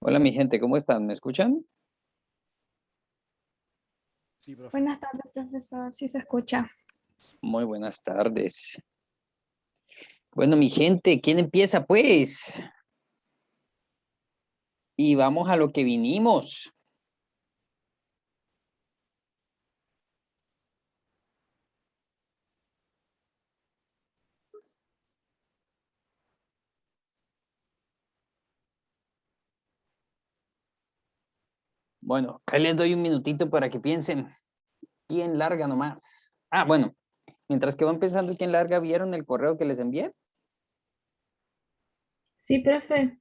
Hola mi gente, ¿cómo están? ¿Me escuchan? Sí, profe. Buenas tardes, profesor. Sí se escucha. Muy buenas tardes. Bueno, mi gente, ¿quién empieza pues? Y vamos a lo que vinimos. Bueno, ahí les doy un minutito para que piensen. ¿Quién larga nomás? Ah, bueno, mientras que van pensando quién larga, ¿vieron el correo que les envié? Sí, profe.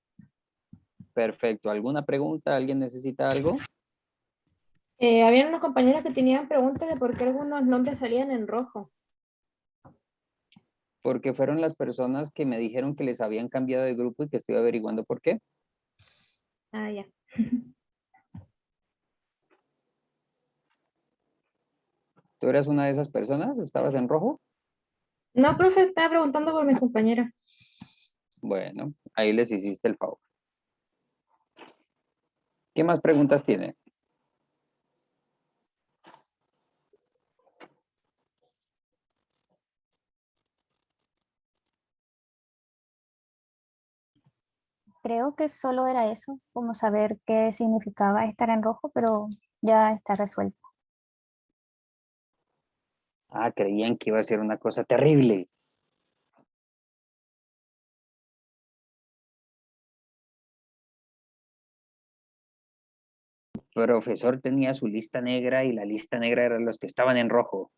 Perfecto. ¿Alguna pregunta? ¿Alguien necesita algo? Habían unos compañeros que tenían preguntas de por qué algunos nombres salían en rojo. Porque fueron las personas que me dijeron que les habían cambiado de grupo y que estoy averiguando por qué. Ah, ya. ¿Tú eras una de esas personas? ¿Estabas en rojo? No, profe, estaba preguntando por mis compañeros. Bueno, ahí les hiciste el favor. ¿Qué más preguntas tienen? Creo que solo era eso, como saber qué significaba estar en rojo, pero ya está resuelto. Ah, creían que iba a ser una cosa terrible. Profesor tenía su lista negra y la lista negra eran los que estaban en rojo.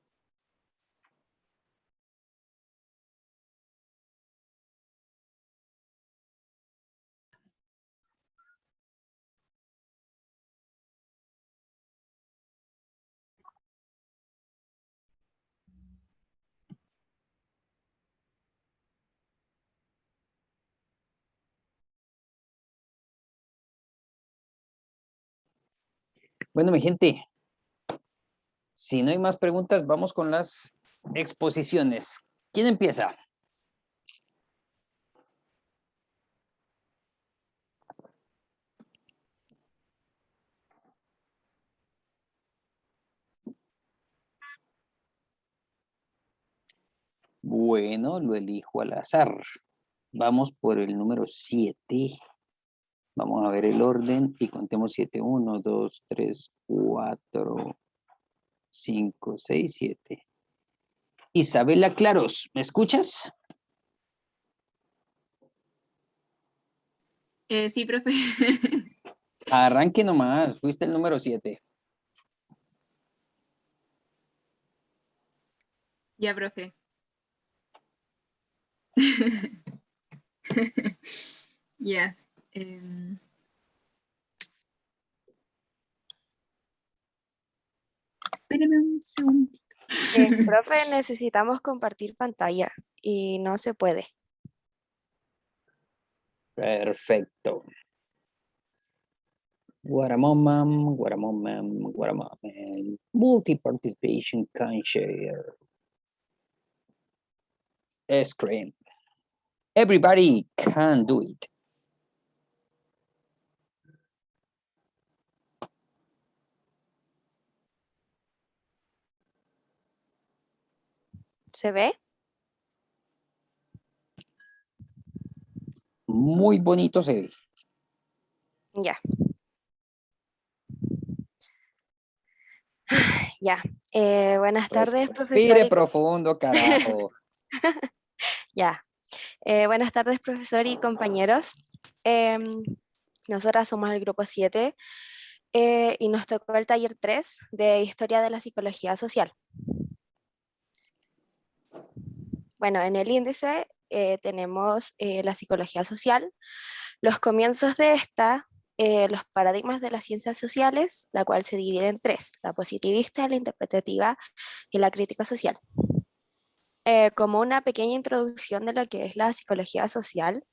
Bueno, mi gente, si no hay más preguntas, vamos con las exposiciones. ¿Quién empieza? Bueno, lo elijo al azar. Vamos por el número 7. Vamos a ver el orden y contemos 7. 1, 2, 3, 4, 5, 6, 7. Isabela Claros, ¿me escuchas? Sí, profe. Arranque nomás, fuiste el número 7. Ya, profe. Ya. Espérame un segundo. Profe, necesitamos compartir pantalla y no se puede. Perfecto. What a moment, what a moment, what a moment. Multi-participation can share. Screen. Everybody can do it. ¿Se ve? Muy bonito se ve. Ya. Ya. Buenas tardes, profesor. Respire profundo, carajo. Ya. Buenas tardes, profesor y compañeros. Nosotras somos el grupo 7 y nos tocó el taller 3 de Historia de la Psicología Social. Bueno, en el índice tenemos la psicología social, los comienzos de esta, los paradigmas de las ciencias sociales, la cual se divide en tres: la positivista, la interpretativa y la crítica social. Como una pequeña introducción de lo que es la psicología social,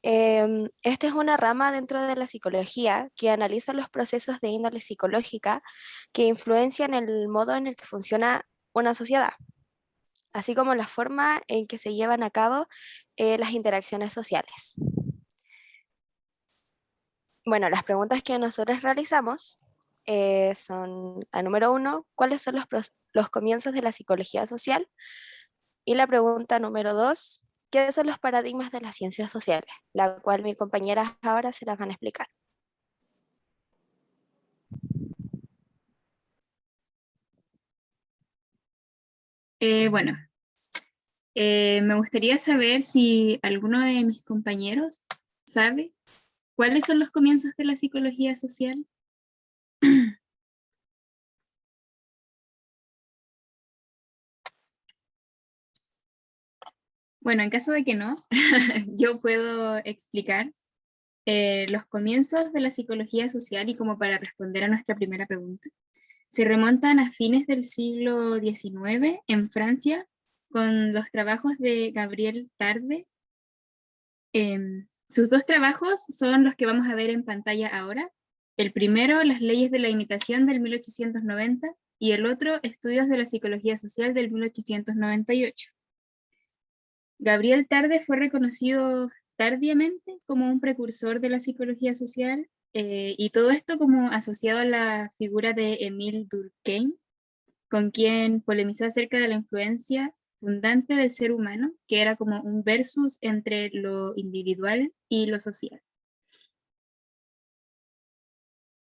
esta es una rama dentro de la psicología que analiza los procesos de índole psicológica que influencian el modo en el que funciona una sociedad, así como la forma en que se llevan a cabo las interacciones sociales. Bueno, las preguntas que nosotros realizamos son la número 1, ¿cuáles son los comienzos de la psicología social? Y la pregunta número 2, ¿qué son los paradigmas de las ciencias sociales? La cual mi compañera ahora se las van a explicar. Bueno, me gustaría saber si alguno de mis compañeros sabe cuáles son los comienzos de la psicología social. Bueno, en caso de que no, yo puedo explicar los comienzos de la psicología social y como para responder a nuestra primera pregunta. Se remontan a fines del siglo XIX en Francia con los trabajos de Gabriel Tarde. Sus dos trabajos son los que vamos a ver en pantalla ahora. El primero, Las leyes de la imitación del 1890 y el otro, Estudios de la psicología social del 1898. Gabriel Tarde fue reconocido tardíamente como un precursor de la psicología social y todo esto como asociado a la figura de Émile Durkheim, con quien polemizó acerca de la influencia fundante del ser humano, que era como un versus entre lo individual y lo social.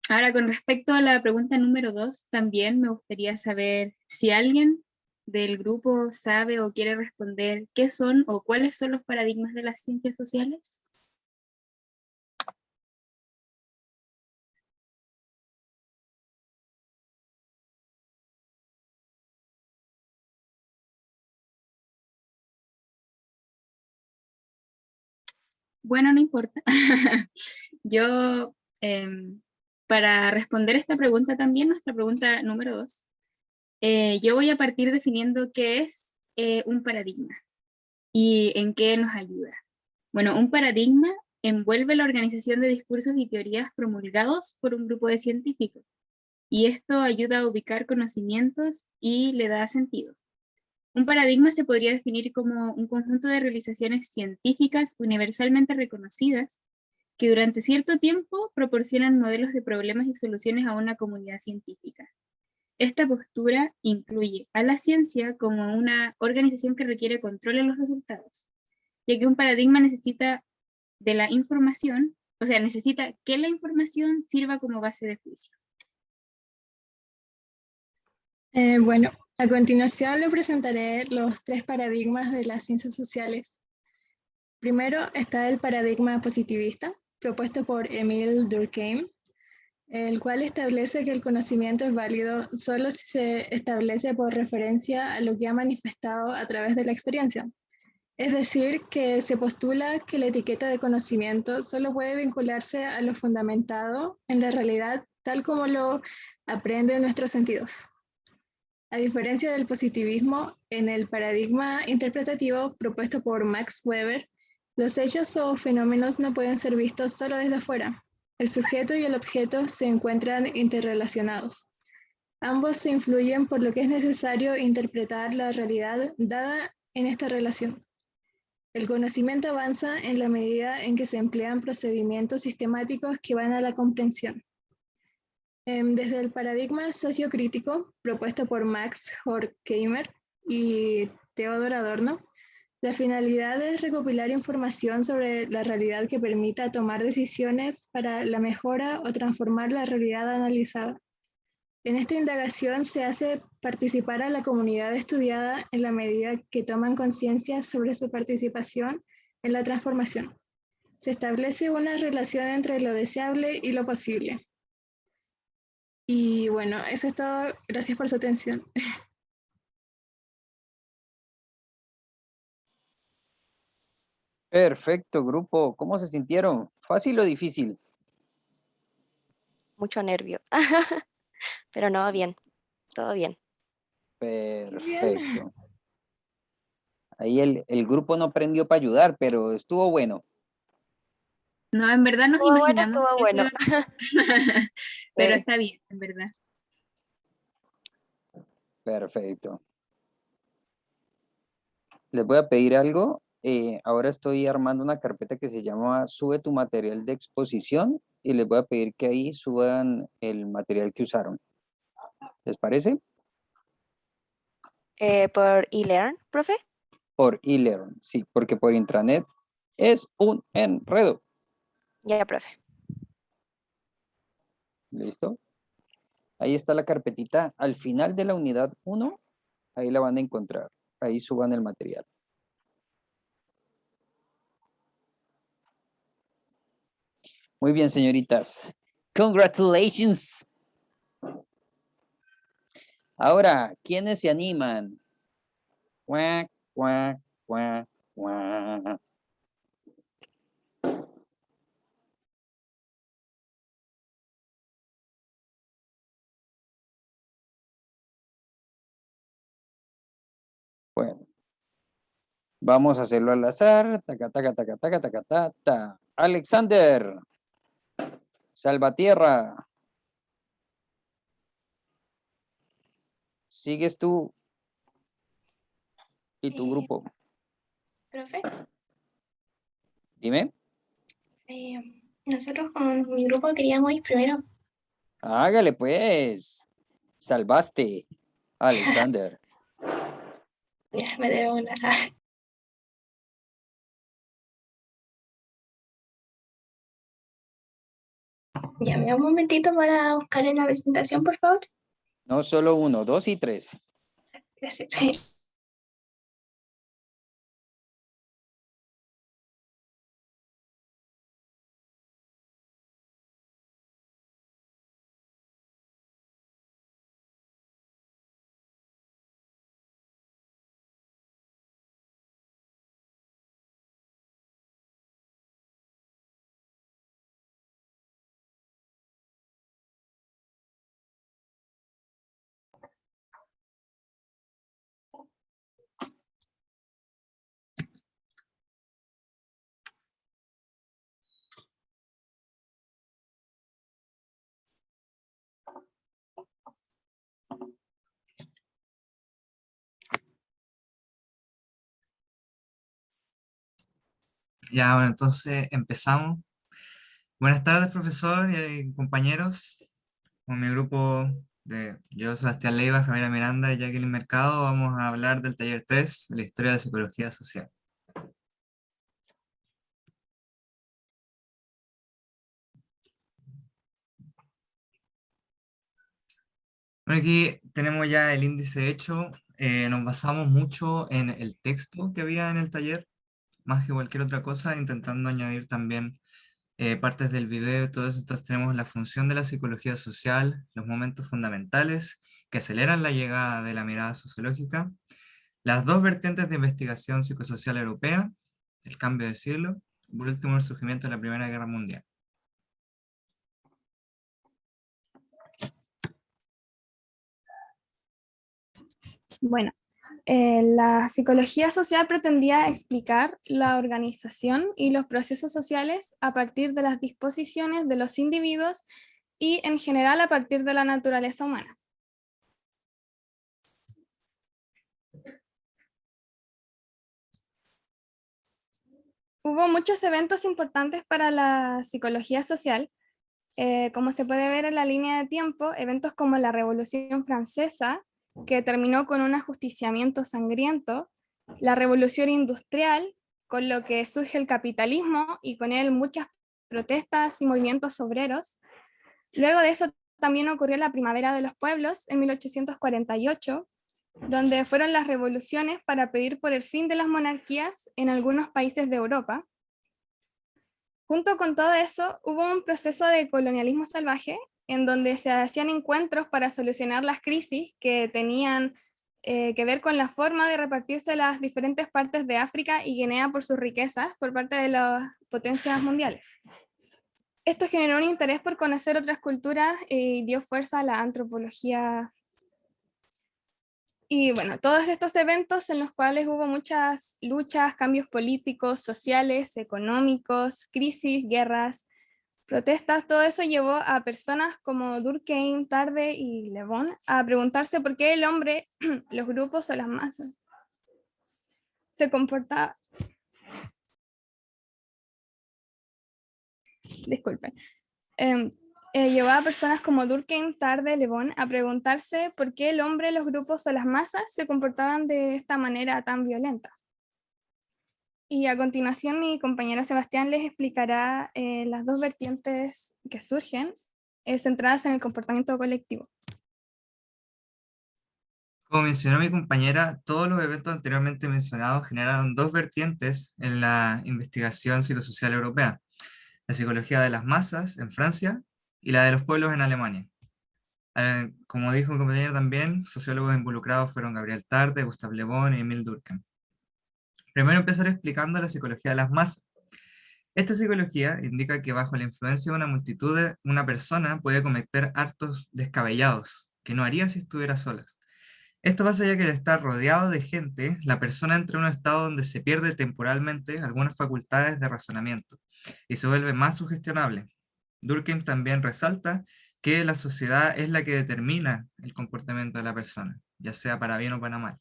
Ahora, con respecto a la pregunta número 2, también me gustaría saber si alguien del grupo sabe o quiere responder qué son o cuáles son los paradigmas de las ciencias sociales. Bueno, no importa. Yo, para responder esta pregunta también, nuestra pregunta número 2, yo voy a partir definiendo qué es un paradigma y en qué nos ayuda. Bueno, un paradigma envuelve la organización de discursos y teorías promulgados por un grupo de científicos, y esto ayuda a ubicar conocimientos y le da sentido. Un paradigma se podría definir como un conjunto de realizaciones científicas universalmente reconocidas que durante cierto tiempo proporcionan modelos de problemas y soluciones a una comunidad científica. Esta postura incluye a la ciencia como una organización que requiere control en los resultados, ya que un paradigma necesita de la información, o sea, necesita que la información sirva como base de juicio. Bueno, a continuación le presentaré los 3 paradigmas de las ciencias sociales. Primero está el paradigma positivista, propuesto por Émile Durkheim, el cual establece que el conocimiento es válido solo si se establece por referencia a lo que ha manifestado a través de la experiencia. Es decir, que se postula que la etiqueta de conocimiento solo puede vincularse a lo fundamentado en la realidad tal como lo aprenden nuestros sentidos. A diferencia del positivismo, en el paradigma interpretativo propuesto por Max Weber, los hechos o fenómenos no pueden ser vistos solo desde afuera. El sujeto y el objeto se encuentran interrelacionados. Ambos se influyen por lo que es necesario interpretar la realidad dada en esta relación. El conocimiento avanza en la medida en que se emplean procedimientos sistemáticos que van a la comprensión. Desde el paradigma sociocrítico propuesto por Max Horkheimer y Theodor Adorno, la finalidad es recopilar información sobre la realidad que permita tomar decisiones para la mejora o transformar la realidad analizada. En esta indagación se hace participar a la comunidad estudiada en la medida que toman conciencia sobre su participación en la transformación. Se establece una relación entre lo deseable y lo posible. Y bueno, eso es todo. Gracias por su atención. Perfecto, grupo. ¿Cómo se sintieron? ¿Fácil o difícil? Mucho nervio. Pero no, bien, todo bien. Perfecto. Ahí el grupo no aprendió para ayudar, pero estuvo bueno. No, en verdad nos Estuvo bueno, imaginamos estuvo que eso bueno. iba a pasar. Pero Eh, está bien, en verdad. Perfecto. Les voy a pedir algo. Ahora estoy armando una carpeta que se llama Sube tu material de exposición y les voy a pedir que ahí suban el material que usaron. ¿Les parece? Por eLearn, profe. Por eLearn, sí, porque por intranet es un enredo. Ya, profe. ¿Listo? Ahí está la carpetita. Al final de la unidad 1, ahí la van a encontrar. Ahí suban el material. Muy bien, señoritas. Congratulations. Ahora, ¿quiénes se animan? Cuac, cuac, cuac, cuac. Bueno, vamos a hacerlo al azar. Taca, taca, taca, taca, taca, taca, ta. Alexander. Salvatierra. Sigues tú y tu grupo. Profe, Dime. nosotros con mi grupo queríamos ir primero. Hágale pues. Salvaste, Alexander. Ya, me debo una. Ya, me da un momentito para buscar en la presentación, por favor. No solo 1, 2 y 3. Gracias. Ya, bueno, entonces empezamos. Buenas tardes, profesor y compañeros. Con mi grupo de yo, Sebastián Leiva, Javiera Miranda y Jacqueline Mercado, vamos a hablar del taller 3 de la historia de la psicología social. Bueno, aquí tenemos ya el índice hecho. Nos basamos mucho en el texto que había en el taller, más que cualquier otra cosa, intentando añadir también partes del video y todo eso. Entonces tenemos la función de la psicología social, los momentos fundamentales que aceleran la llegada de la mirada sociológica, las dos vertientes de investigación psicosocial europea, el cambio de siglo, y por último el surgimiento de la Primera Guerra Mundial. Bueno, la psicología social pretendía explicar la organización y los procesos sociales a partir de las disposiciones de los individuos y en general a partir de la naturaleza humana. Hubo muchos eventos importantes para la psicología social, como se puede ver en la línea de tiempo, eventos como la Revolución Francesa, que terminó con un ajusticiamiento sangriento, la Revolución Industrial, con lo que surge el capitalismo y con él muchas protestas y movimientos obreros. Luego de eso también ocurrió la Primavera de los Pueblos en 1848, donde fueron las revoluciones para pedir por el fin de las monarquías en algunos países de Europa. Junto con todo eso, hubo un proceso de colonialismo salvaje en donde se hacían encuentros para solucionar las crisis que tenían que ver con la forma de repartirse las diferentes partes de África y Guinea por sus riquezas por parte de las potencias mundiales. Esto generó un interés por conocer otras culturas y dio fuerza a la antropología. Y bueno, todos estos eventos en los cuales hubo muchas luchas, cambios políticos, sociales, económicos, crisis, guerras, protestas, todo eso llevó a personas como Durkheim, Tarde y Le Bon a preguntarse por qué el hombre, los grupos o las masas se comportaban. Disculpen. llevó a personas como Durkheim, Tarde, Le Bon a preguntarse por qué el hombre, los grupos o las masas se comportaban de esta manera tan violenta. Y a continuación mi compañero Sebastián les explicará las dos vertientes que surgen centradas en el comportamiento colectivo. Como mencionó mi compañera, todos los eventos anteriormente mencionados generaron dos vertientes en la investigación psicosocial europea: la psicología de las masas en Francia y la de los pueblos en Alemania. Como dijo mi compañero también, sociólogos involucrados fueron Gabriel Tarde, Gustave Le Bon y Émile Durkheim. Primero empezaré explicando la psicología de las masas. Esta psicología indica que bajo la influencia de una multitud, una persona puede cometer actos descabellados, que no haría si estuviera sola. Esto pasa ya que al estar rodeado de gente, la persona entra en un estado donde se pierde temporalmente algunas facultades de razonamiento y se vuelve más sugestionable. Durkheim también resalta que la sociedad es la que determina el comportamiento de la persona, ya sea para bien o para mal.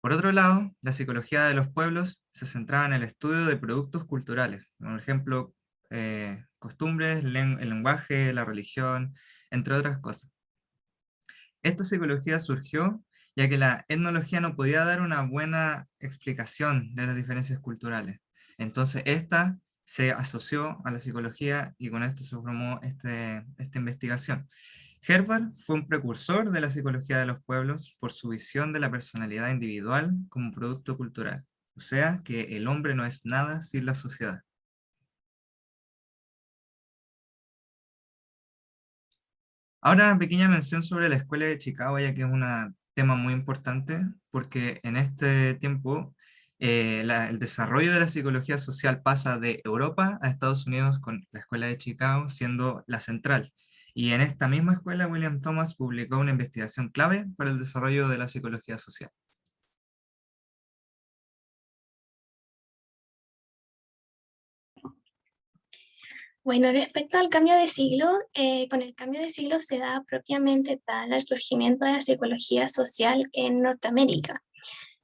Por otro lado, la psicología de los pueblos se centraba en el estudio de productos culturales, por ejemplo, costumbres, el lenguaje, la religión, entre otras cosas. Esta psicología surgió ya que la etnología no podía dar una buena explicación de las diferencias culturales. Entonces esta se asoció a la psicología y con esto se formó esta investigación. Herbart fue un precursor de la psicología de los pueblos por su visión de la personalidad individual como producto cultural, o sea que el hombre no es nada sin la sociedad. Ahora una pequeña mención sobre la Escuela de Chicago, ya que es un tema muy importante, porque en este tiempo el desarrollo de la psicología social pasa de Europa a Estados Unidos con la Escuela de Chicago siendo la central. Y en esta misma escuela, William Thomas publicó una investigación clave para el desarrollo de la psicología social. Bueno, respecto al cambio de siglo, con el cambio de siglo se da propiamente tal el surgimiento de la psicología social en Norteamérica.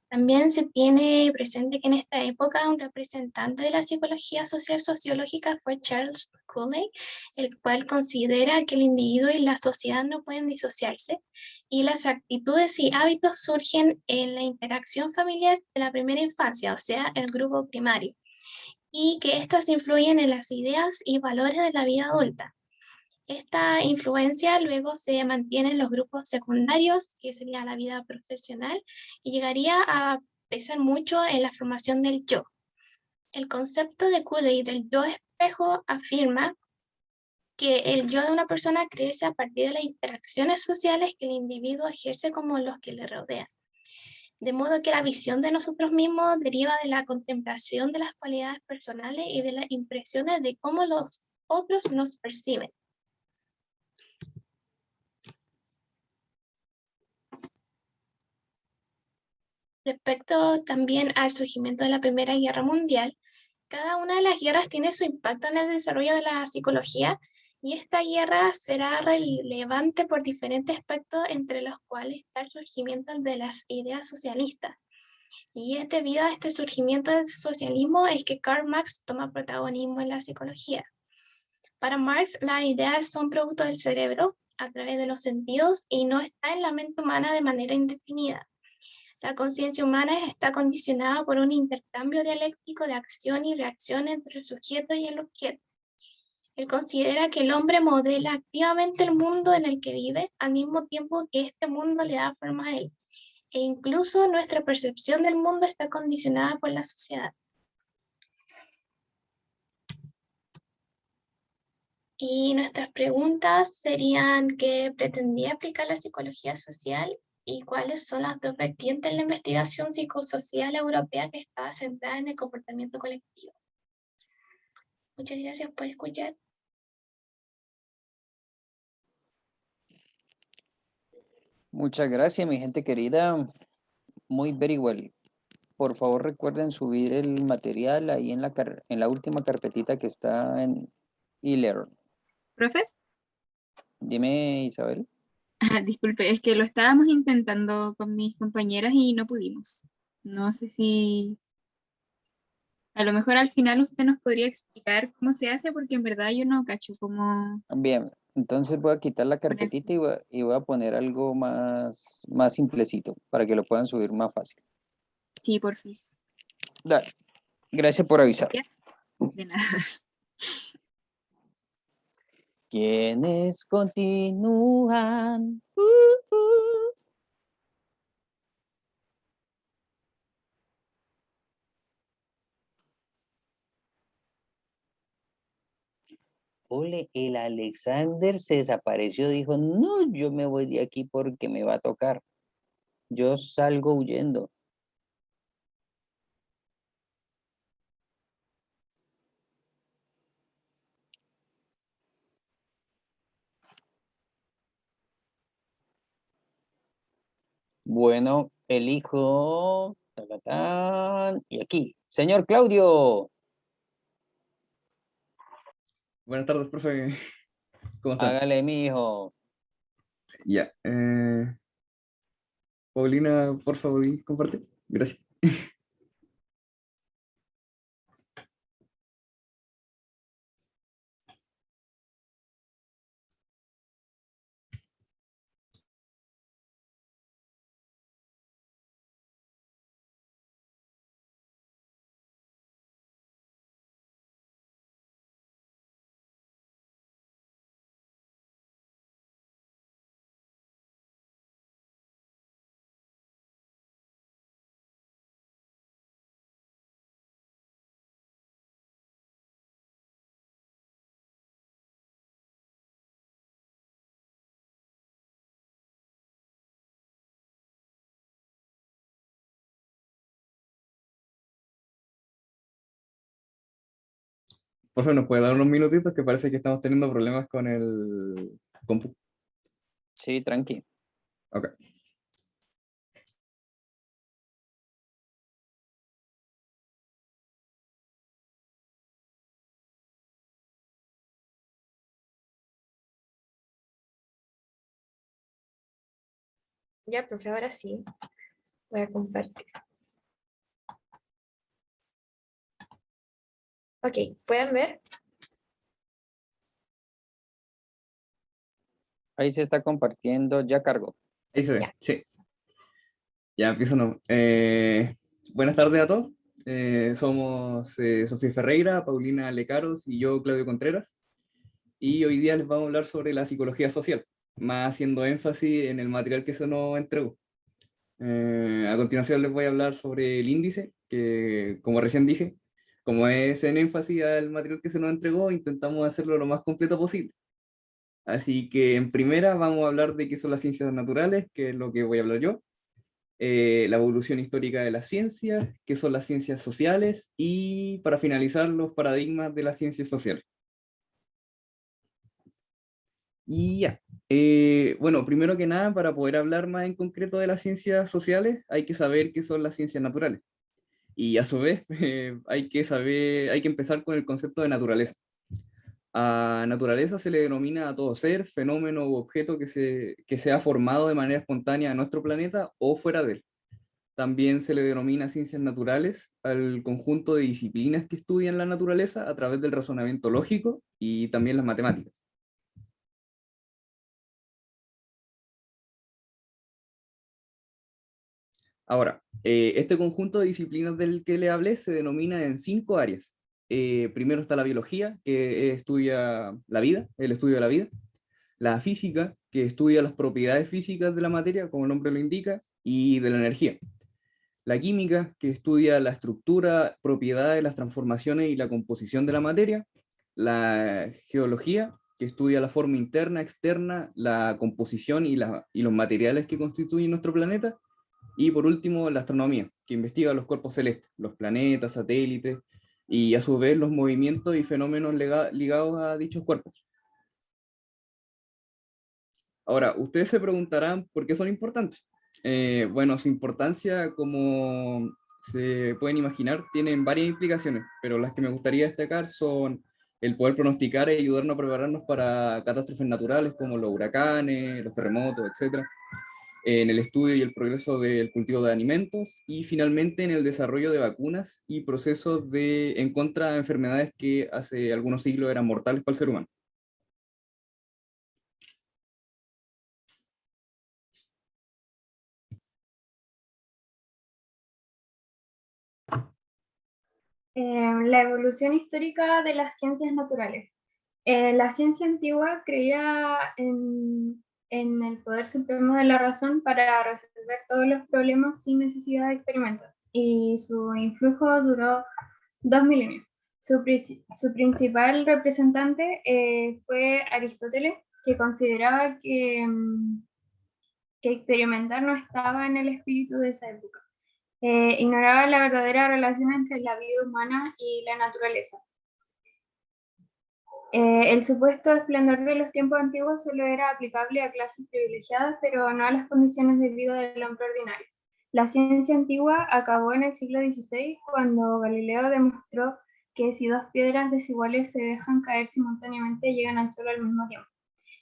También se tiene presente que en esta época un representante de la psicología social sociológica fue Charles Cooley, el cual considera que el individuo y la sociedad no pueden disociarse y las actitudes y hábitos surgen en la interacción familiar de la primera infancia, o sea, el grupo primario, y que estas influyen en las ideas y valores de la vida adulta. Esta influencia luego se mantiene en los grupos secundarios, que sería la vida profesional, y llegaría a pesar mucho en la formación del yo. El concepto de Cooley del yo espejo afirma que el yo de una persona crece a partir de las interacciones sociales que el individuo ejerce como los que le rodean. De modo que la visión de nosotros mismos deriva de la contemplación de las cualidades personales y de las impresiones de cómo los otros nos perciben. Respecto también al surgimiento de la Primera Guerra Mundial, cada una de las guerras tiene su impacto en el desarrollo de la psicología y esta guerra será relevante por diferentes aspectos, entre los cuales está el surgimiento de las ideas socialistas. Y es debido a este surgimiento del socialismo es que Karl Marx toma protagonismo en la psicología. Para Marx, las ideas son producto del cerebro a través de los sentidos y no está en la mente humana de manera indefinida. La conciencia humana está condicionada por un intercambio dialéctico de acción y reacción entre el sujeto y el objeto. Él considera que el hombre modela activamente el mundo en el que vive, al mismo tiempo que este mundo le da forma a él. E incluso nuestra percepción del mundo está condicionada por la sociedad. Y nuestras preguntas serían: ¿qué pretendía explicar la psicología social? ¿Y cuáles son las dos vertientes en la investigación psicosocial europea que está centrada en el comportamiento colectivo? Muchas gracias por escuchar. Muchas gracias, mi gente querida. Muy very well. Por favor, recuerden subir el material ahí en la última carpetita que está en eLearn. ¿Profe? Dime, Isabel. Disculpe, es que lo estábamos intentando con mis compañeras y no pudimos. No sé si A lo mejor al final usted nos podría explicar cómo se hace, porque en verdad yo no cacho cómo Bien, entonces voy a quitar la poner. carpetita y voy a poner algo más simplecito para que lo puedan subir más fácil. Sí, porfis. Dale. Gracias por avisar. Ya. De nada. ¿Quiénes continúan? Ole, el Alexander se desapareció, dijo, no, yo me voy de aquí porque me va a tocar. Yo salgo huyendo. Bueno, elijo. Tacatán, y aquí, señor Claudio, Buenas tardes, profe. ¿Cómo está? hágale, mijo. Ya. Paulina, por favor, comparte. Gracias. Profe, ¿nos puede dar unos minutitos? Que parece que estamos teniendo problemas con el compu. Sí, tranqui. Ok. Ya, profe, ahora sí. Voy a compartir. Ok, ¿pueden ver? Ahí se está compartiendo, ya cargo. Ahí se ve, Ya. sí. Ya empiezo, no. Buenas tardes a todos. Somos Sofía Ferreira, Paulina Lecaros y yo, Claudio Contreras. Y hoy día les vamos a hablar sobre la psicología social, más haciendo énfasis en el material que se nos entregó. A continuación les voy a hablar sobre el índice, que como recién dije, como es en énfasis al material que se nos entregó, intentamos hacerlo lo más completo posible. Así que en primera vamos a hablar de qué son las ciencias naturales, que es lo que voy a hablar yo, la evolución histórica de las ciencias, qué son las ciencias sociales y para finalizar los paradigmas de las ciencias sociales. Y ya. Bueno, primero que nada, para poder hablar más en concreto de las ciencias sociales, hay que saber qué son las ciencias naturales. Y a su vez, hay que saber, hay que empezar con el concepto de naturaleza. A naturaleza se le denomina a todo ser, fenómeno u objeto que se ha formado de manera espontánea en nuestro planeta o fuera de él. También se le denomina ciencias naturales al conjunto de disciplinas que estudian la naturaleza a través del razonamiento lógico y también las matemáticas. Ahora, este conjunto de disciplinas del que le hablé se denomina en 5 áreas. Primero está la biología, que estudia la vida, el estudio de la vida. La física, que estudia las propiedades físicas de la materia, como el nombre lo indica, y de la energía. La química, que estudia la estructura, propiedades, las transformaciones y la composición de la materia. La geología, que estudia la forma interna, externa, la composición y los materiales que constituyen nuestro planeta. Y por último, la astronomía, que investiga los cuerpos celestes, los planetas, satélites, y a su vez los movimientos y fenómenos ligados a dichos cuerpos. Ahora, ustedes se preguntarán por qué son importantes. Bueno, su importancia, como se pueden imaginar, tienen varias implicaciones, pero las que me gustaría destacar son el poder pronosticar y ayudarnos a prepararnos para catástrofes naturales como los huracanes, los terremotos, etc. en el estudio y el progreso del cultivo de alimentos, y finalmente en el desarrollo de vacunas y procesos en contra de enfermedades que hace algunos siglos eran mortales para el ser humano. La evolución histórica de las ciencias naturales. La ciencia antigua creía en el poder supremo de la razón para resolver todos los problemas sin necesidad de experimentos, y su influjo duró 2 milenios. Su principal representante fue Aristóteles, que consideraba que experimentar no estaba en el espíritu de esa época. Ignoraba la verdadera relación entre la vida humana y la naturaleza. El supuesto esplendor de los tiempos antiguos solo era aplicable a clases privilegiadas, pero no a las condiciones de vida del hombre ordinario. La ciencia antigua acabó en el siglo XVI, cuando Galileo demostró que si dos piedras desiguales se dejan caer simultáneamente, llegan al Sol al mismo tiempo.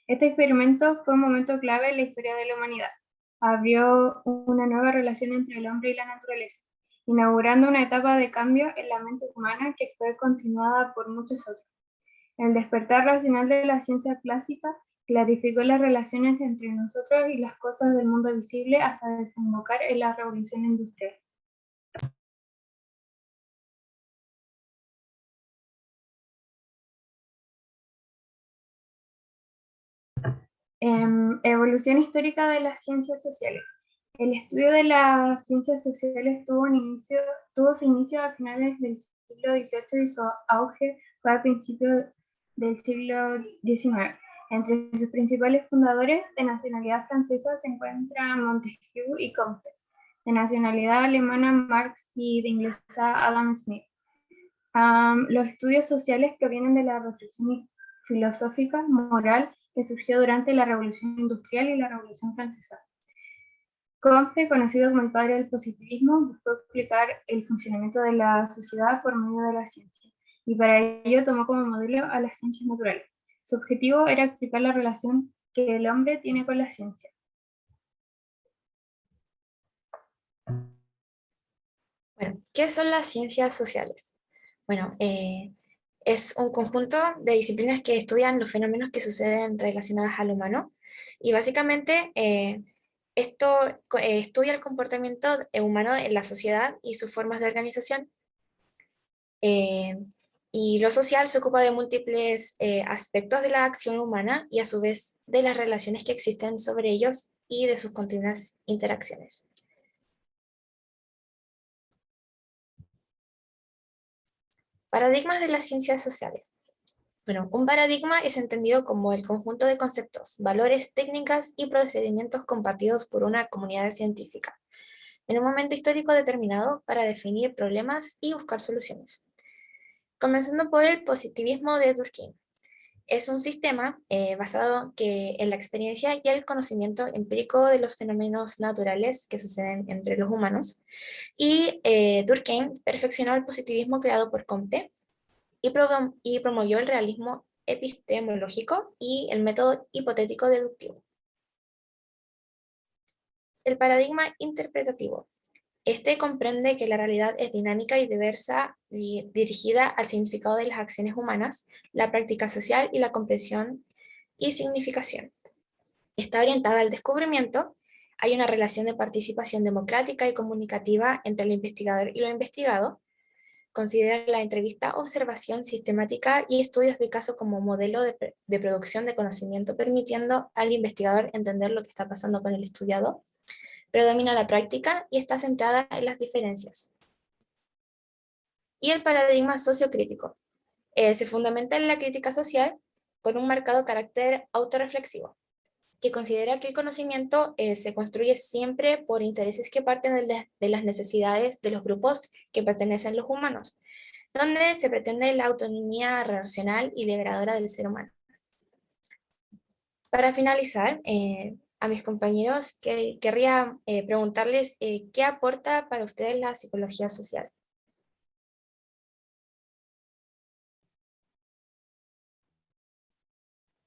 Este experimento fue un momento clave en la historia de la humanidad. Abrió una nueva relación entre el hombre y la naturaleza, inaugurando una etapa de cambio en la mente humana que fue continuada por muchos otros. El despertar racional de la ciencia clásica clarificó las relaciones entre nosotros y las cosas del mundo visible hasta desembocar en la revolución industrial. Evolución histórica de las ciencias sociales. El estudio de las ciencias sociales tuvo su inicio a finales del siglo XVIII y su auge fue a principios del siglo XIX. Entre sus principales fundadores, de nacionalidad francesa, se encuentran Montesquieu y Comte, de nacionalidad alemana Marx y de inglesa Adam Smith. Los estudios sociales provienen de la reflexión filosófica, moral, que surgió durante la Revolución Industrial y la Revolución Francesa. Comte, conocido como el padre del positivismo, buscó explicar el funcionamiento de la sociedad por medio de la ciencia, y para ello tomó como modelo a las ciencias naturales. Su objetivo era explicar la relación que el hombre tiene con la ciencia. Bueno, ¿qué son las ciencias sociales? Bueno, es un conjunto de disciplinas que estudian los fenómenos que suceden relacionados al humano, y básicamente esto estudia el comportamiento humano en la sociedad y sus formas de organización. Y lo social se ocupa de múltiples aspectos de la acción humana y a su vez de las relaciones que existen sobre ellos y de sus continuas interacciones. Paradigmas de las ciencias sociales. Bueno, un paradigma es entendido como el conjunto de conceptos, valores, técnicas y procedimientos compartidos por una comunidad científica en un momento histórico determinado para definir problemas y buscar soluciones. Comenzando por el positivismo de Durkheim. Es un sistema basado en la experiencia y el conocimiento empírico de los fenómenos naturales que suceden entre los humanos, y Durkheim perfeccionó el positivismo creado por Comte y promovió el realismo epistemológico y el método hipotético deductivo. El paradigma interpretativo. Este comprende que la realidad es dinámica y diversa, dirigida al significado de las acciones humanas, la práctica social y la comprensión y significación. Está orientada al descubrimiento. Hay una relación de participación democrática y comunicativa entre el investigador y lo investigado. Considera la entrevista, observación sistemática y estudios de caso como modelo de producción de conocimiento, permitiendo al investigador entender lo que está pasando con el estudiado. Predomina la práctica y está centrada en las diferencias. Y el paradigma sociocrítico. Se fundamenta en la crítica social con un marcado carácter autorreflexivo, que considera que el conocimiento se construye siempre por intereses que parten de las necesidades de los grupos que pertenecen a los humanos, donde se pretende la autonomía racional y liberadora del ser humano. Para finalizar, a mis compañeros querría preguntarles qué aporta para ustedes la psicología social.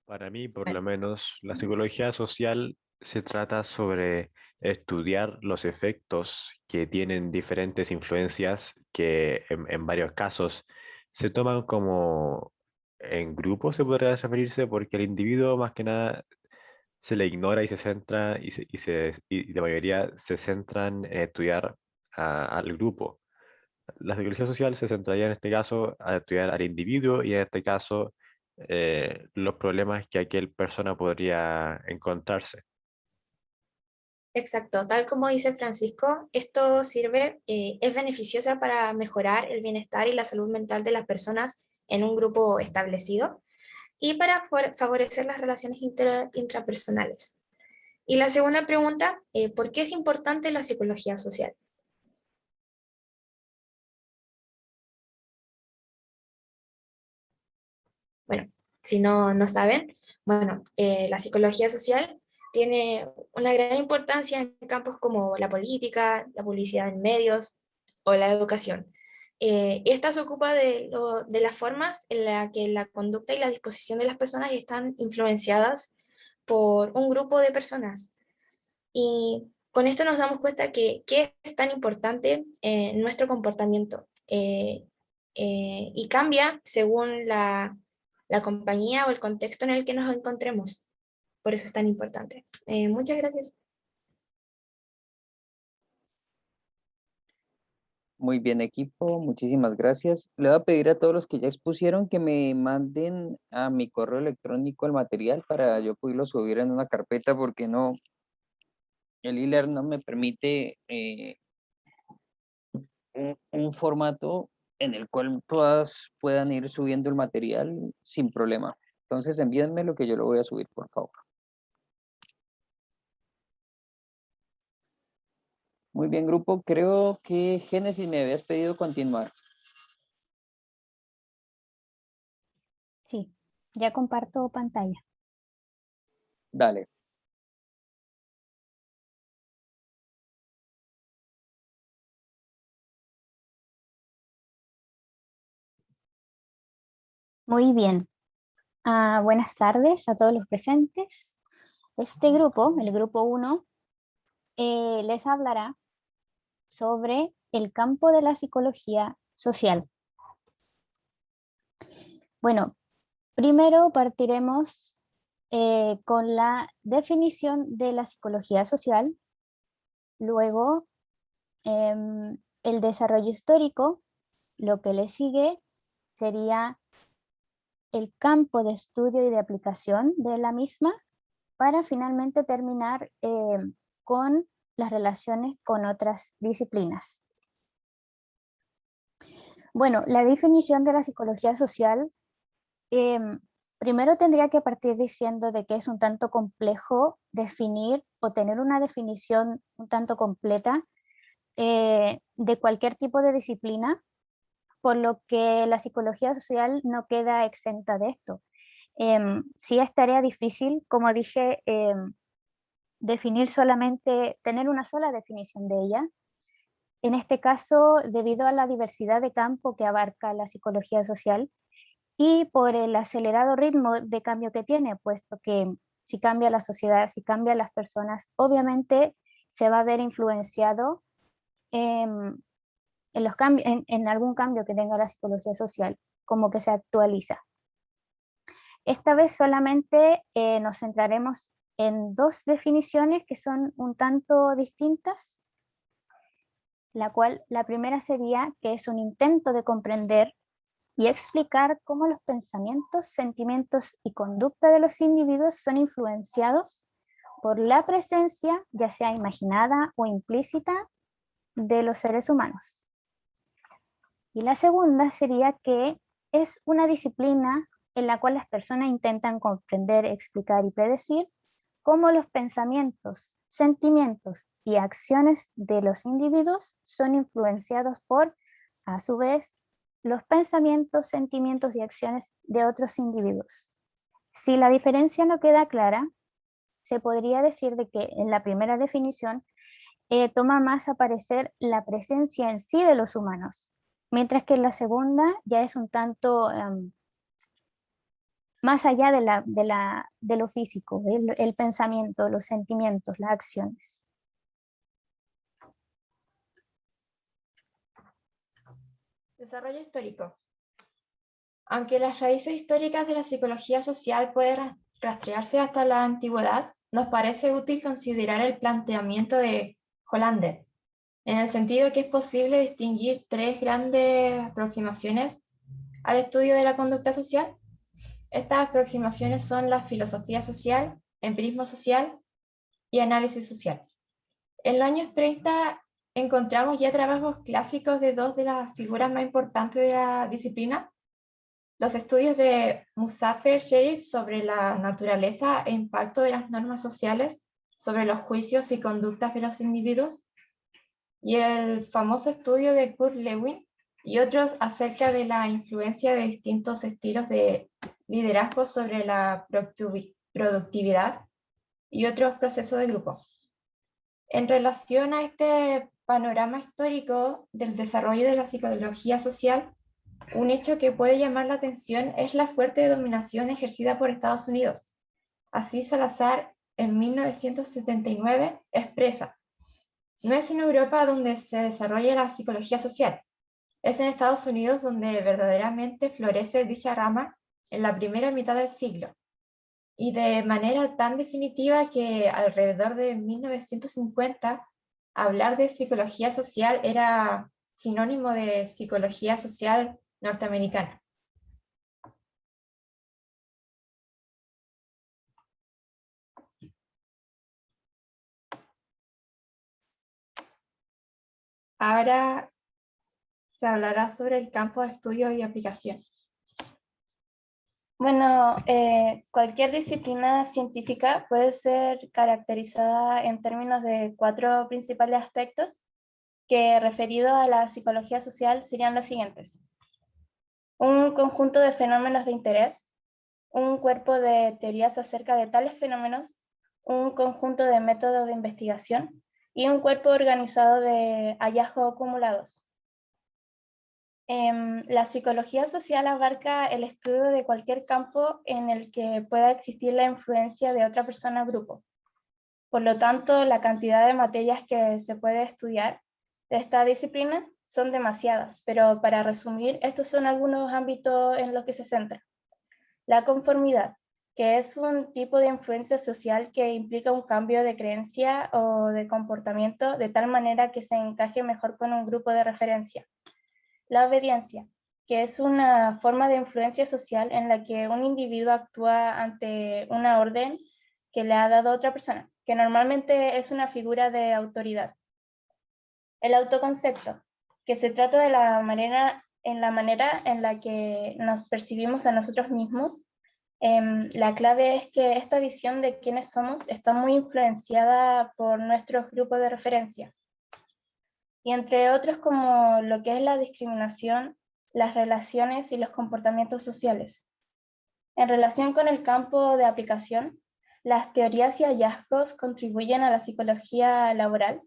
Para mí, por lo menos, la psicología social se trata sobre estudiar los efectos que tienen diferentes influencias que en varios casos se toman como en grupo, se podría referirse, porque el individuo más que nada se le ignora y se centra y la mayoría se centran en estudiar al grupo. La psicología social se centraría en este caso a estudiar al individuo y en este caso los problemas que aquel persona podría encontrarse. Exacto, tal como dice Francisco, esto sirve, es beneficiosa para mejorar el bienestar y la salud mental de las personas en un grupo establecido y para favorecer las relaciones intrapersonales. Y la segunda pregunta, ¿por qué es importante la psicología social? Bueno, si no saben, bueno, la psicología social tiene una gran importancia en campos como la política, la publicidad en medios o la educación. Esta se ocupa de las formas en las que la conducta y la disposición de las personas están influenciadas por un grupo de personas. Y con esto nos damos cuenta que qué es tan importante nuestro comportamiento y cambia según la compañía o el contexto en el que nos encontremos. Por eso es tan importante. Muchas gracias. Muy bien, equipo, muchísimas gracias. Le voy a pedir a todos los que ya expusieron que me manden a mi correo electrónico el material para yo poderlo subir en una carpeta porque no, el e-learn no me permite un formato en el cual todas puedan ir subiendo el material sin problema. Entonces envíenme lo que yo lo voy a subir, por favor. Muy bien, grupo. Creo que Génesis me habías pedido continuar. Sí, ya comparto pantalla. Dale. Muy bien. Buenas tardes a todos los presentes. Este grupo, el grupo 1, les hablará sobre el campo de la psicología social. Bueno, primero partiremos con la definición de la psicología social, luego el desarrollo histórico, lo que le sigue sería el campo de estudio y de aplicación de la misma, para finalmente terminar con las relaciones con otras disciplinas. Bueno, la definición de la psicología social, primero tendría que partir diciendo de que es un tanto complejo definir o tener una definición un tanto completa de cualquier tipo de disciplina, por lo que la psicología social no queda exenta de esto. Sí es tarea difícil, como dije, definir solamente, tener una sola definición de ella. En este caso, debido a la diversidad de campo que abarca la psicología social y por el acelerado ritmo de cambio que tiene, puesto que si cambia la sociedad, si cambian las personas, obviamente se va a ver influenciado en algún cambio que tenga la psicología social, como que se actualiza. Esta vez solamente nos centraremos en dos definiciones que son un tanto distintas, la primera sería que es un intento de comprender y explicar cómo los pensamientos, sentimientos y conducta de los individuos son influenciados por la presencia, ya sea imaginada o implícita, de los seres humanos. Y la segunda sería que es una disciplina en la cual las personas intentan comprender, explicar y predecir cómo los pensamientos, sentimientos y acciones de los individuos son influenciados por, a su vez, los pensamientos, sentimientos y acciones de otros individuos. Si la diferencia no queda clara, se podría decir de que en la primera definición toma más aparecer la presencia en sí de los humanos, mientras que en la segunda ya es un tanto más allá de lo físico, el pensamiento, los sentimientos, las acciones. Desarrollo histórico. Aunque las raíces históricas de la psicología social pueden rastrearse hasta la antigüedad, nos parece útil considerar el planteamiento de Hollander, en el sentido que es posible distinguir tres grandes aproximaciones al estudio de la conducta social. Estas aproximaciones son la filosofía social, empirismo social y análisis social. En los años 30 encontramos ya trabajos clásicos de dos de las figuras más importantes de la disciplina: los estudios de Muzaffer Sherif sobre la naturaleza e impacto de las normas sociales sobre los juicios y conductas de los individuos, y el famoso estudio de Kurt Lewin y otros acerca de la influencia de distintos estilos de liderazgo sobre la productividad y otros procesos de grupo. En relación a este panorama histórico del desarrollo de la psicología social, un hecho que puede llamar la atención es la fuerte dominación ejercida por Estados Unidos. Así, Salazar, en 1979, expresa: no es en Europa donde se desarrolla la psicología social, es en Estados Unidos donde verdaderamente florece dicha rama en la primera mitad del siglo, y de manera tan definitiva que alrededor de 1950 hablar de psicología social era sinónimo de psicología social norteamericana. Ahora se hablará sobre el campo de estudio y aplicación. Bueno, cualquier disciplina científica puede ser caracterizada en términos de 4 principales aspectos que, referidos a la psicología social, serían los siguientes: un conjunto de fenómenos de interés, un cuerpo de teorías acerca de tales fenómenos, un conjunto de métodos de investigación y un cuerpo organizado de hallazgos acumulados. La psicología social abarca el estudio de cualquier campo en el que pueda existir la influencia de otra persona o grupo. Por lo tanto, la cantidad de materias que se puede estudiar de esta disciplina son demasiadas, pero para resumir, estos son algunos ámbitos en los que se centra. La conformidad, que es un tipo de influencia social que implica un cambio de creencia o de comportamiento de tal manera que se encaje mejor con un grupo de referencia. La obediencia, que es una forma de influencia social en la que un individuo actúa ante una orden que le ha dado otra persona, que normalmente es una figura de autoridad. El autoconcepto, que se trata de la manera en la que nos percibimos a nosotros mismos. La clave es que esta visión de quiénes somos está muy influenciada por nuestros grupos de referencia. Y entre otros, como lo que es la discriminación, las relaciones y los comportamientos sociales. En relación con el campo de aplicación, las teorías y hallazgos contribuyen a la psicología laboral,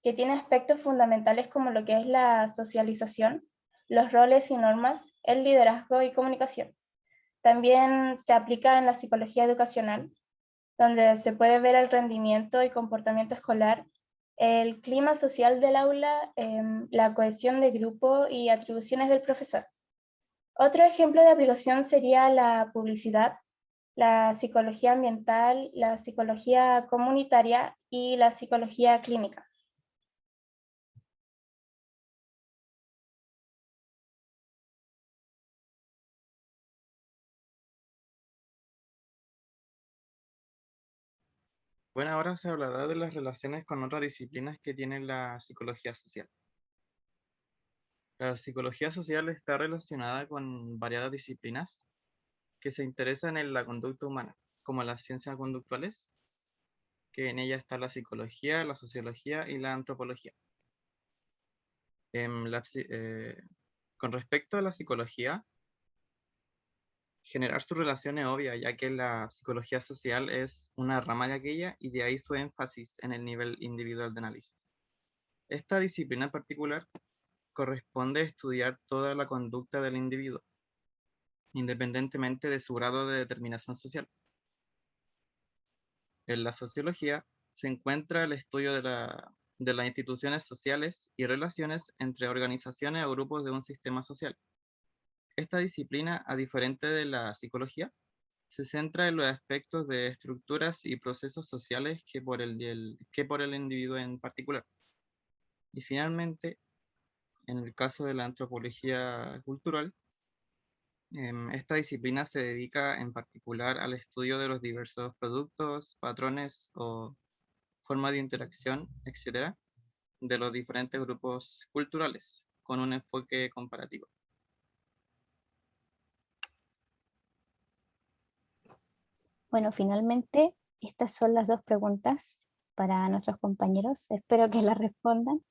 que tiene aspectos fundamentales como lo que es la socialización, los roles y normas, el liderazgo y comunicación. También se aplica en la psicología educacional, donde se puede ver el rendimiento y comportamiento escolar, el clima social del aula, la cohesión de grupo y atribuciones del profesor. Otro ejemplo de aplicación sería la publicidad, la psicología ambiental, la psicología comunitaria y la psicología clínica. Bueno, ahora se hablará de las relaciones con otras disciplinas que tiene la psicología social. La psicología social está relacionada con variadas disciplinas que se interesan en la conducta humana, como las ciencias conductuales, que en ella está la psicología, la sociología y la antropología. Con respecto a la psicología, generar su relación es obvia, ya que la psicología social es una rama de aquella y de ahí su énfasis en el nivel individual de análisis. Esta disciplina en particular corresponde a estudiar toda la conducta del individuo, independientemente de su grado de determinación social. En la sociología se encuentra el estudio de las instituciones sociales y relaciones entre organizaciones o grupos de un sistema social. Esta disciplina, a diferencia de la psicología, se centra en los aspectos de estructuras y procesos sociales que por el individuo en particular. Y finalmente, en el caso de la antropología cultural, esta disciplina se dedica en particular al estudio de los diversos productos, patrones o formas de interacción, etcétera, de los diferentes grupos culturales, con un enfoque comparativo. Bueno, finalmente, estas son las dos preguntas para nuestros compañeros. Espero que las respondan.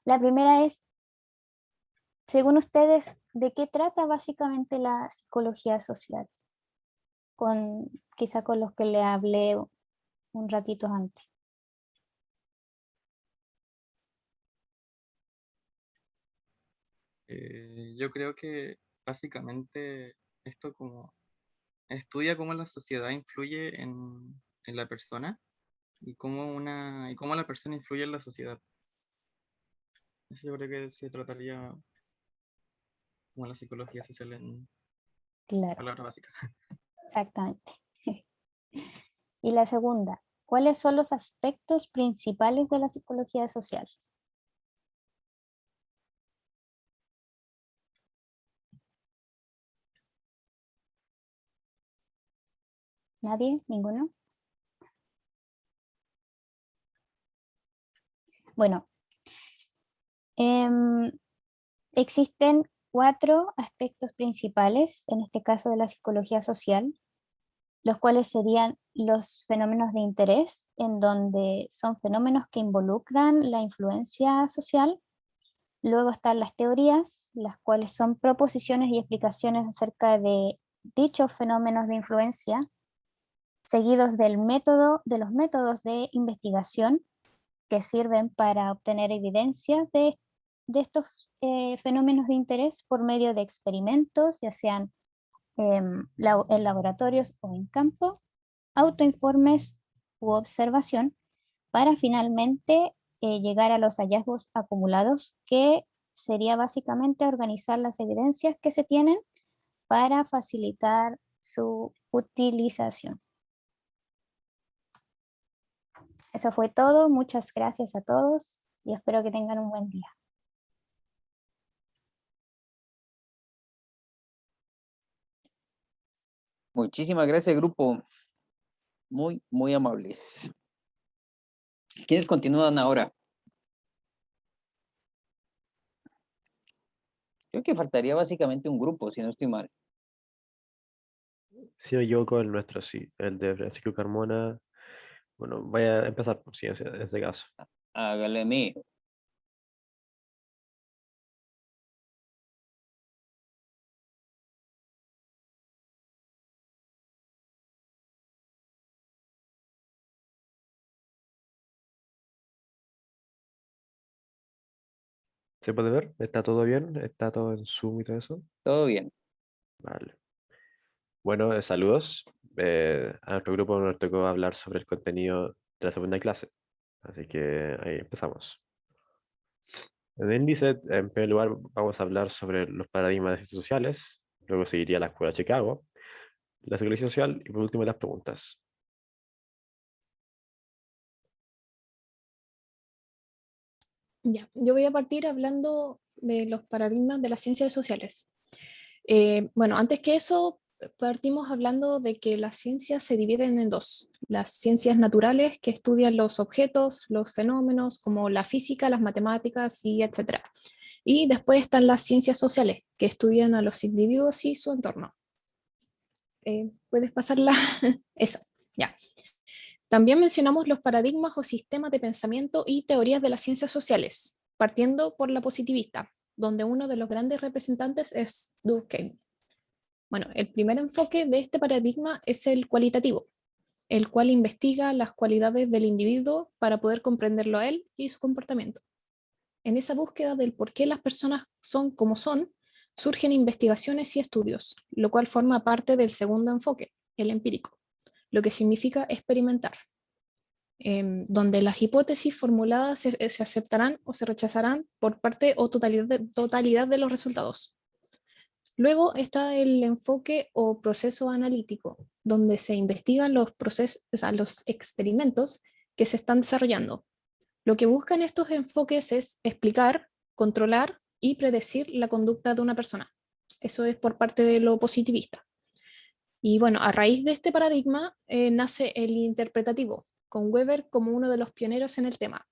La primera es, según ustedes, ¿de qué trata básicamente la psicología social? Quizá con los que le hablé un ratito antes. Yo creo que básicamente esto como estudia cómo la sociedad influye en la persona y cómo la persona influye en la sociedad. Eso yo creo que se trataría como la psicología social en palabras básicas. Exactamente. Y la segunda, ¿cuáles son los aspectos principales de la psicología social? ¿Nadie? ¿Ninguno? Bueno, existen 4 aspectos principales, en este caso de la psicología social, los cuales serían los fenómenos de interés, en donde son fenómenos que involucran la influencia social. Luego están las teorías, las cuales son proposiciones y explicaciones acerca de dichos fenómenos de influencia, seguidos de los métodos de investigación que sirven para obtener evidencia de estos fenómenos de interés por medio de experimentos, ya sean en laboratorios o en campo, autoinformes u observación, para finalmente llegar a los hallazgos acumulados, que sería básicamente organizar las evidencias que se tienen para facilitar su utilización. Eso fue todo. Muchas gracias a todos y espero que tengan un buen día. Muchísimas gracias, grupo. Muy, muy amables. ¿Quiénes continúan ahora? Creo que faltaría básicamente un grupo, si no estoy mal. Si me equivoco, el nuestro sí, el de Francisco Carmona. Bueno, voy a empezar, sí, en ese caso. Hágale mío. ¿Se puede ver? ¿Está todo bien? ¿Está todo en Zoom y todo eso? Todo bien. Vale. Bueno, saludos. A nuestro grupo nos tocó hablar sobre el contenido de la segunda clase. Así que ahí empezamos. En el índice, en primer lugar, vamos a hablar sobre los paradigmas de ciencias sociales. Luego seguiría la Escuela de Chicago, la psicología social y por último las preguntas. Ya, yo voy a partir hablando de los paradigmas de las ciencias sociales. Bueno, antes que eso, partimos hablando de que las ciencias se dividen en dos. Las ciencias naturales, que estudian los objetos, los fenómenos, como la física, las matemáticas, y etc. Y después están las ciencias sociales, que estudian a los individuos y su entorno. ¿Puedes pasarla? Esa, ya. También mencionamos los paradigmas o sistemas de pensamiento y teorías de las ciencias sociales, partiendo por la positivista, donde uno de los grandes representantes es Durkheim. Bueno, el primer enfoque de este paradigma es el cualitativo, el cual investiga las cualidades del individuo para poder comprenderlo a él y su comportamiento. En esa búsqueda del por qué las personas son como son, surgen investigaciones y estudios, lo cual forma parte del segundo enfoque, el empírico, lo que significa experimentar, donde las hipótesis formuladas se aceptarán o se rechazarán por parte o totalidad de los resultados. Luego está el enfoque o proceso analítico, donde se investigan los experimentos que se están desarrollando. Lo que buscan estos enfoques es explicar, controlar y predecir la conducta de una persona. Eso es por parte de lo positivista. Y bueno, a raíz de este paradigma nace el interpretativo, con Weber como uno de los pioneros en el tema,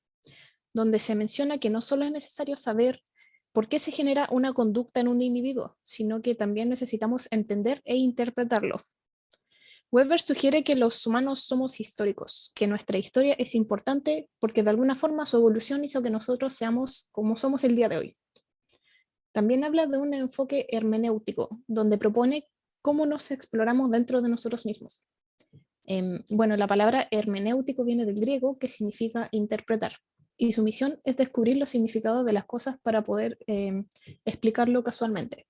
donde se menciona que no solo es necesario saber por qué se genera una conducta en un individuo, sino que también necesitamos entender e interpretarlo. Weber sugiere que los humanos somos históricos, que nuestra historia es importante porque de alguna forma su evolución hizo que nosotros seamos como somos el día de hoy. También habla de un enfoque hermenéutico, donde propone cómo nos exploramos dentro de nosotros mismos. Bueno, la palabra hermenéutico viene del griego, que significa interpretar, y su misión es descubrir los significados de las cosas para poder explicarlo casualmente.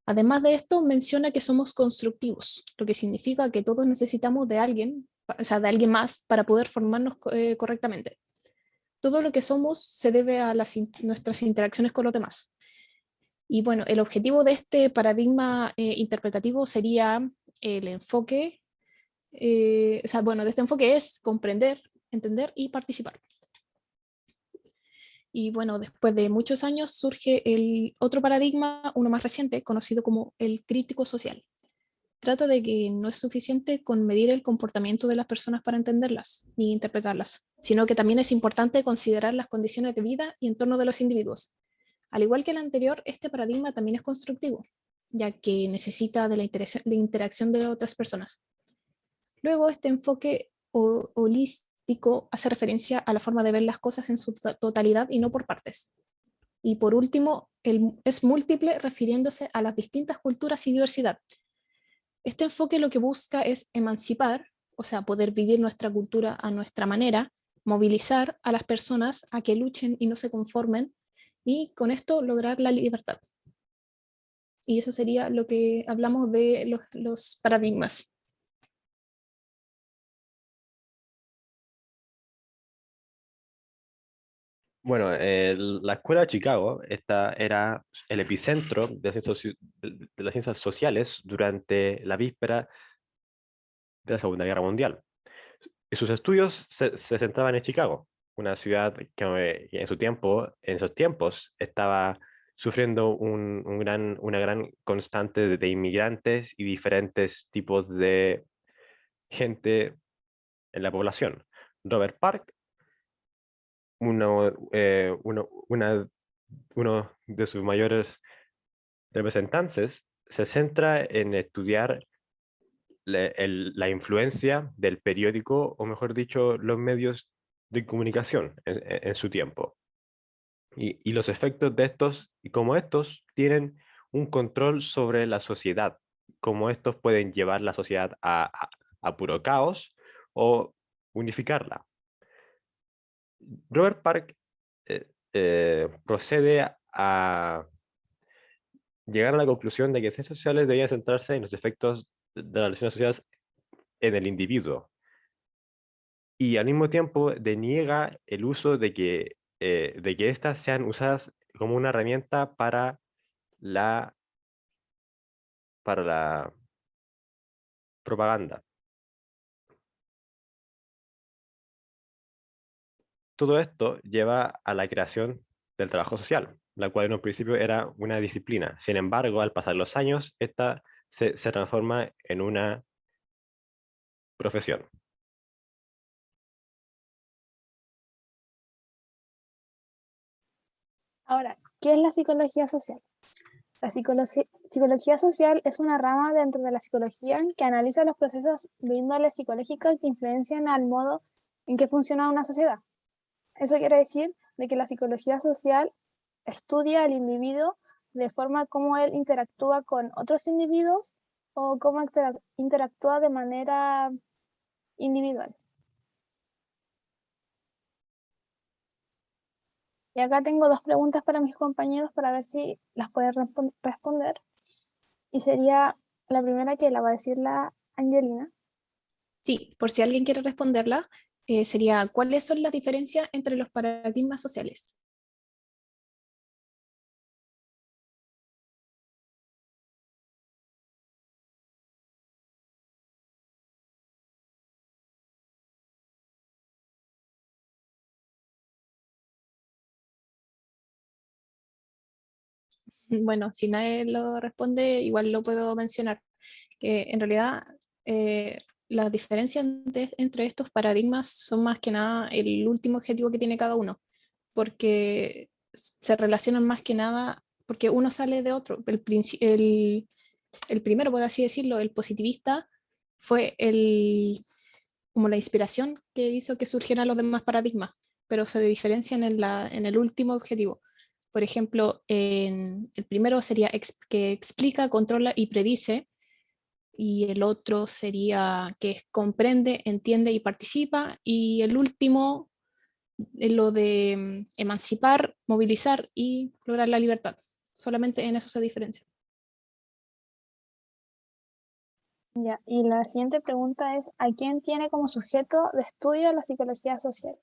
Además de esto, menciona que somos constructivos, lo que significa que todos necesitamos de alguien, o sea, de alguien más para poder formarnos correctamente. Todo lo que somos se debe a nuestras interacciones con los demás. Y bueno, el objetivo de este paradigma interpretativo sería el enfoque, de este enfoque es comprender, entender y participar. Y bueno, después de muchos años surge el otro paradigma, uno más reciente, conocido como el crítico social. Trata de que no es suficiente con medir el comportamiento de las personas para entenderlas ni interpretarlas, sino que también es importante considerar las condiciones de vida y entorno de los individuos. Al igual que el anterior, este paradigma también es constructivo, ya que necesita de la interacción de otras personas. Luego, este enfoque holístico hace referencia a la forma de ver las cosas en su totalidad y no por partes. Y por último, es múltiple, refiriéndose a las distintas culturas y diversidad. Este enfoque lo que busca es emancipar, o sea, poder vivir nuestra cultura a nuestra manera, movilizar a las personas a que luchen y no se conformen, y con esto lograr la libertad. Y eso sería lo que hablamos de los paradigmas. Bueno, la Escuela de Chicago era el epicentro de las ciencias sociales durante la víspera de la Segunda Guerra Mundial. Y sus estudios se centraban en Chicago, una ciudad que en esos tiempos, estaba sufriendo una gran constante de inmigrantes y diferentes tipos de gente en la población. Robert Park, uno de sus mayores representantes, se centra en estudiar la influencia del periódico, o mejor dicho, los medios de comunicación en su tiempo. Y los efectos de estos, y cómo estos tienen un control sobre la sociedad, cómo estos pueden llevar la sociedad a puro caos o unificarla. Robert Park procede a llegar a la conclusión de que ciencias sociales debían centrarse en los efectos de las relaciones sociales en el individuo, y al mismo tiempo deniega el uso de que éstas sean usadas como una herramienta para la propaganda. Todo esto lleva a la creación del trabajo social, la cual en un principio era una disciplina. Sin embargo, al pasar los años, esta se transforma en una profesión. Ahora, ¿qué es la psicología social? La psicología social es una rama dentro de la psicología que analiza los procesos de índole psicológica que influencian al modo en que funciona una sociedad. Eso quiere decir de que la psicología social estudia al individuo de forma como él interactúa con otros individuos o cómo interactúa de manera individual. Y acá tengo dos preguntas para mis compañeros para ver si las pueden responder. Y sería la primera que la va a decir la Angelina. Sí, por si alguien quiere responderla, sería ¿cuáles son las diferencias entre los paradigmas sociales? Bueno, si nadie lo responde, igual lo puedo mencionar. Que en realidad, las diferencias entre estos paradigmas son más que nada el último objetivo que tiene cada uno, porque se relacionan más que nada, porque uno sale de otro. El primero, por así decirlo, el positivista, fue como la inspiración que hizo que surgieran los demás paradigmas, pero se diferencian en el último objetivo. Por ejemplo, el primero sería que explica, controla y predice, y el otro sería que comprende, entiende y participa, y el último lo de emancipar, movilizar y lograr la libertad. Solamente en eso se diferencia. Ya, y la siguiente pregunta es, ¿a quién tiene como sujeto de estudio la psicología social?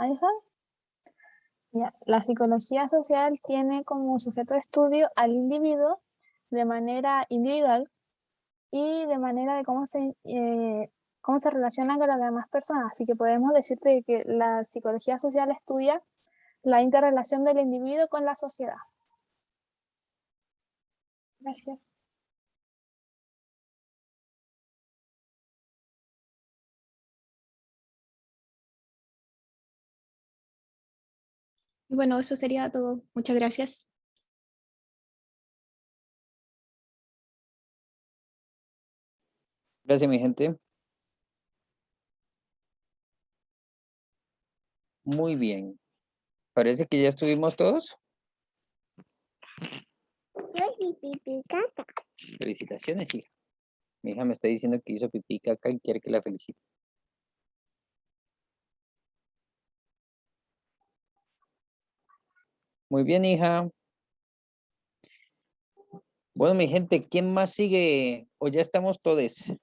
¿Ahí está? Ya, la psicología social tiene como sujeto de estudio al individuo de manera individual y de manera de cómo se relaciona con las demás personas. Así que podemos decirte que la psicología social estudia la interrelación del individuo con la sociedad. Gracias. Y bueno, eso sería todo. Muchas gracias. Gracias, mi gente. Muy bien. Parece que ya estuvimos todos. Felicitaciones, hija. Mi hija me está diciendo que hizo pipí caca y quiere que la felicite. Muy bien, hija. Bueno, mi gente, ¿quién más sigue? ¿O ya estamos todos?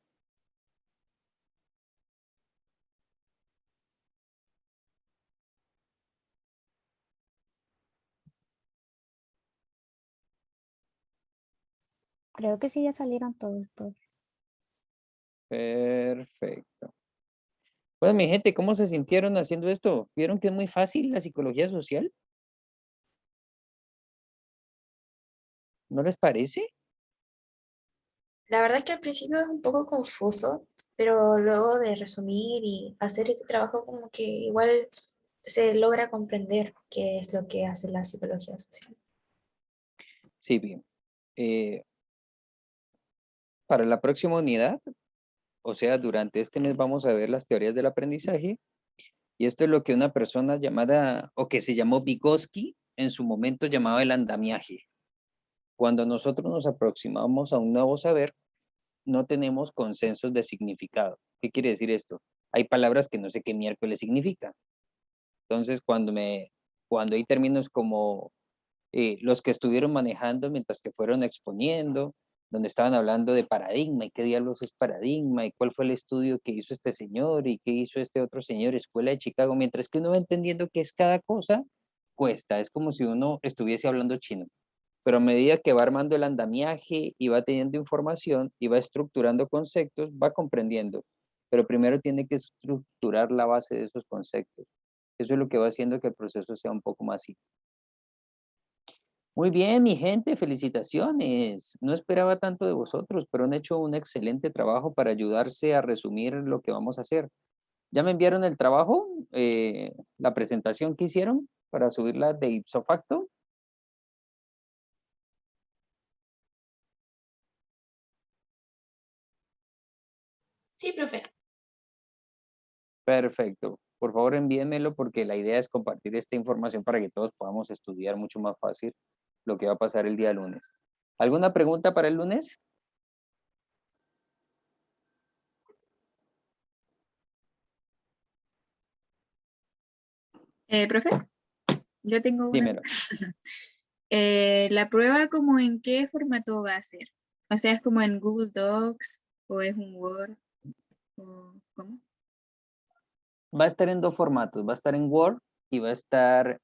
Creo que sí, ya salieron todos. Perfecto. Bueno, mi gente, ¿cómo se sintieron haciendo esto? ¿Vieron que es muy fácil la psicología social? ¿No les parece? La verdad que al principio es un poco confuso, pero luego de resumir y hacer este trabajo como que igual se logra comprender qué es lo que hace la psicología social. Sí, bien. Para la próxima unidad, o sea, durante este mes vamos a ver las teorías del aprendizaje. Y esto es lo que una persona llamada, o que se llamó Vygotsky, en su momento llamaba el andamiaje. Cuando nosotros nos aproximamos a un nuevo saber, no tenemos consensos de significado. ¿Qué quiere decir esto? Hay palabras que no sé qué miércoles significan. Entonces, cuando hay términos como los que estuvieron manejando mientras que fueron exponiendo, donde estaban hablando de paradigma y qué diablos es paradigma y cuál fue el estudio que hizo este señor y qué hizo este otro señor, Escuela de Chicago, mientras que uno va entendiendo qué es cada cosa, cuesta, es como si uno estuviese hablando chino. Pero a medida que va armando el andamiaje y va teniendo información y va estructurando conceptos, va comprendiendo. Pero primero tiene que estructurar la base de esos conceptos. Eso es lo que va haciendo que el proceso sea un poco más simple. Muy bien, mi gente, felicitaciones. No esperaba tanto de vosotros, pero han hecho un excelente trabajo para ayudarse a resumir lo que vamos a hacer. ¿Ya me enviaron el trabajo, la presentación que hicieron para subirla de ipso facto? Sí, profe. Perfecto. Por favor, envíenmelo porque la idea es compartir esta información para que todos podamos estudiar mucho más fácil lo que va a pasar el día lunes. ¿Alguna pregunta para el lunes? Profe, yo tengo una. Dímelo. La prueba, como en qué formato va a ser. O sea, ¿es como en Google Docs o es un Word? ¿O cómo? Va a estar en dos formatos, va a estar en Word y va a estar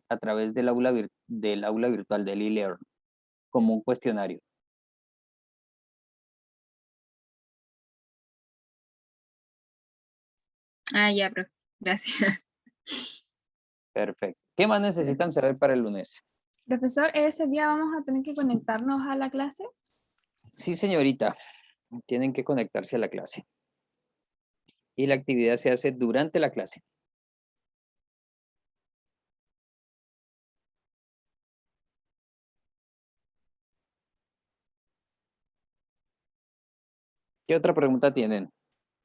a través del aula virtual del eLearn, como un cuestionario. Ah, ya, profe. Gracias. Perfecto. ¿Qué más necesitan saber para el lunes? Profesor, ese día vamos a tener que conectarnos a la clase. Sí, señorita. Tienen que conectarse a la clase. Y la actividad se hace durante la clase. ¿Qué otra pregunta tienen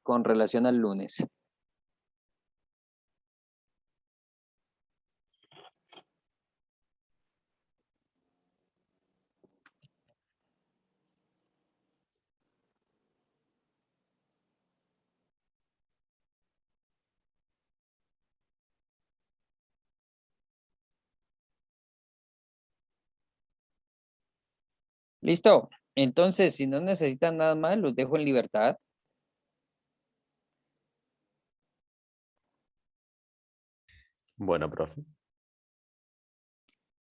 con relación al lunes? ¿Listo? Entonces, si no necesitan nada más, los dejo en libertad. Bueno, profe.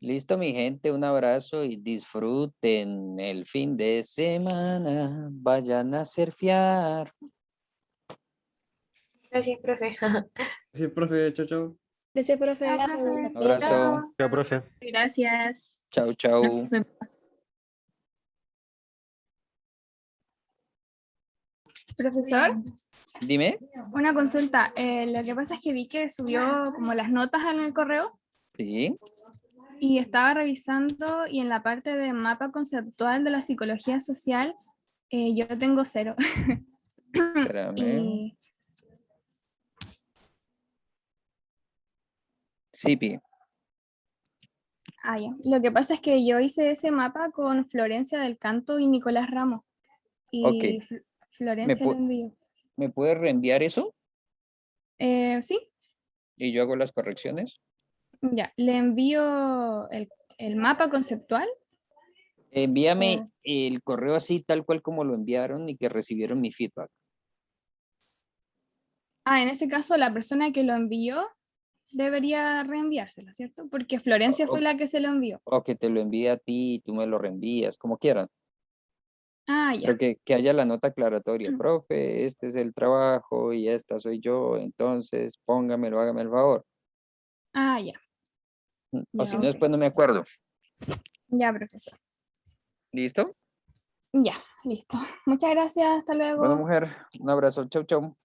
Listo, mi gente, un abrazo y disfruten el fin de semana. Vayan a surfear. Gracias, profe. Sí, profe, chao, chao. Gracias, profe. Chao, Chao. profe. Un abrazo. Chao, profe. Gracias. Chau, Nos chau. vemos. Profesor, Dime. una consulta. Lo que pasa es que vi que subió como las notas en el correo Sí. y estaba revisando y en la parte de mapa conceptual de la psicología social, yo tengo 0. Espérame. Y Sí, Pi. ya. Lo que pasa es que yo hice ese mapa con Florencia del Canto y Nicolás Ramos. Y Ok. Florencia lo envió. ¿Me puedes reenviar eso? Sí, Y yo hago las correcciones. ya. Le envío el mapa conceptual. Envíame Oh. el correo así, tal cual como lo enviaron y que recibieron mi feedback. En ese caso, la persona que lo envió debería reenviárselo, ¿cierto? Porque Florencia fue la que se lo envió. O que te lo envíe a ti y tú me lo reenvías, como quieran. Ya. Pero que haya la nota aclaratoria. Profe, este es el trabajo y esta soy yo, entonces póngamelo, hágame el favor. Ya. O Ya, si no, ok. después no me acuerdo. Ya, profesor. ¿Listo? Ya, listo. Muchas gracias, hasta luego. Bueno, mujer, un abrazo. Chau, chau.